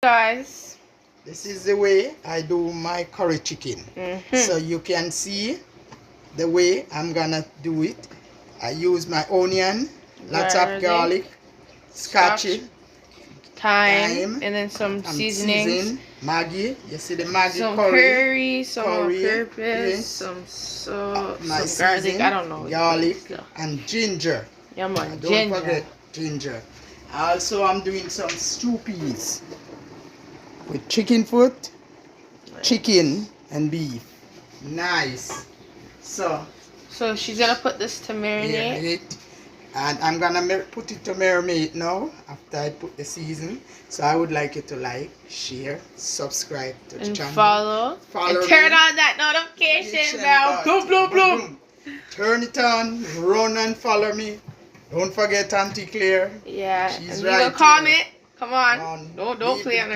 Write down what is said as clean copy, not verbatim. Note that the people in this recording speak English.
Guys, this is the way I do my curry chicken. So you can see the way I'm gonna do it. I use my onion, lots of garlic, scotch, thyme, and then some seasonings. Maggi, you see the Maggi, some curry, some all-purpose, some garlic. season, I don't know. garlic and ginger. Yeah, man, Don't forget ginger. Also, I'm doing some stew peas with chicken foot, chicken and beef. Nice. So she's gonna put this to marinate. And I'm gonna put it to marinate now after I put the season. So I would like you to like, share, subscribe to the channel, follow and turn on that notification bell. Boom, boom, boom. Turn it on, run and follow me. Don't forget Auntie Claire. Yeah, she's and right. leave a comment. Come on. Don't play on